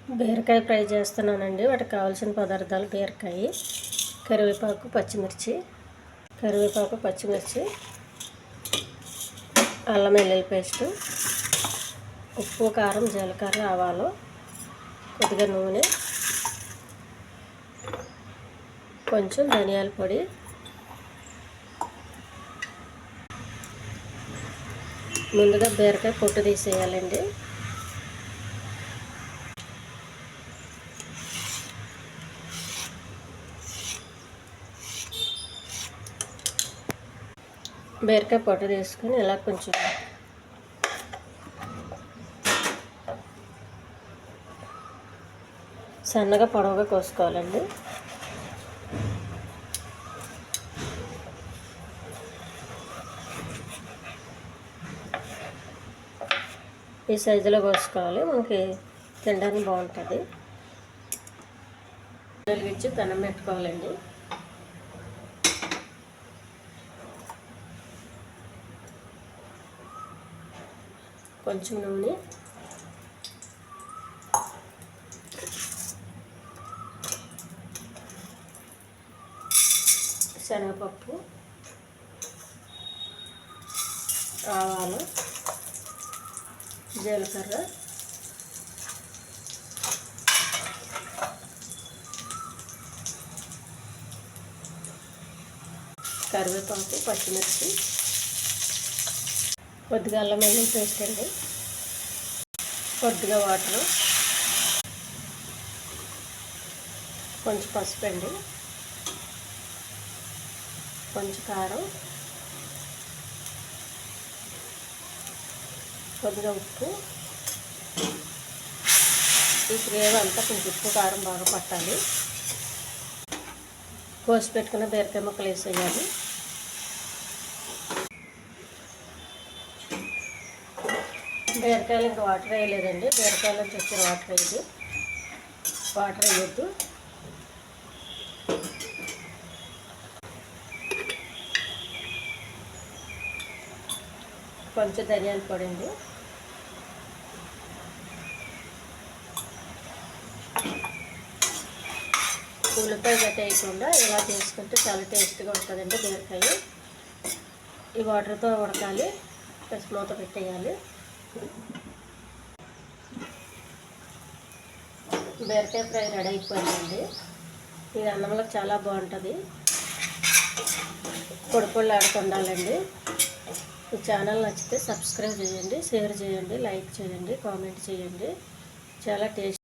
బీరకాయ ఫ్రై చేస్తున్నానండి. వాటికి కావాల్సిన పదార్థాలు: బీరకాయ, కరివేపాకు, పచ్చిమిర్చి, అల్లం వెల్లుల్లి పేస్టు, ఉప్పు, కారం, జీలకర్ర, ఆవాలు, కొద్దిగా నూనె, కొంచెం ధనియాల పొడి, ముందుగా బీరకాయ పొట్టు తీసేయాలండి. బీరకాయ పొట్టు తీసుకొని ఇలా కొంచెం సన్నగా పొడవుగా కోసుకోవాలండి. ఈ సైజులో కోసుకోవాలి, మనకి తినడానికి బాగుంటుంది. వెలిగించి పెనం పెట్టుకోవాలండి. కొంచెం నూనె, శనగపప్పు, ఆవాలు, జీలకర్ర, కరివేపాకు, పచ్చిమిర్చి, కొద్దిగా అల్లం వెల్లుల్లి పేస్ట్ అండి, కొద్దిగా వాటరు, కొంచెం పసుపు అండి, కొంచెం కారం, కొద్దిగా ఉప్పు. ఈ గ్రేవీ అంతా కొంచెం ఉప్పు కారం బాగా పట్టాలి. కోసి పెట్టుకున్న బీరకాయ ముక్కలు వేసేయాలి. బీరకాయలు ఇంకా వాటర్ వేయలేదండి. బీరకాయల నుంచి వచ్చిన వాటర్ ఇది. వాటర్ వేయద్దు. కొంచెం ధనియాల పొడి అండి. ఉల్లిపాయ గట్టి వేయకుండా ఇలా చేసుకుంటే చాలా టేస్ట్గా ఉంటుందండి బీరకాయ. ఈ వాటర్తో ఉడకాలి, ప్లస్ మూత పెట్టేయాలి. బీరకాయ ఫ్రై రెడీ అయిపోయిందండి. ఇది అన్నంలో చాలా బాగుంటుంది. పొడి ఆడుతుండాలండి. ఈ ఛానల్ నచ్చితే సబ్స్క్రైబ్ చేయండి, షేర్ చేయండి, లైక్ చేయండి, కామెంట్ చేయండి. చాలా టేస్ట్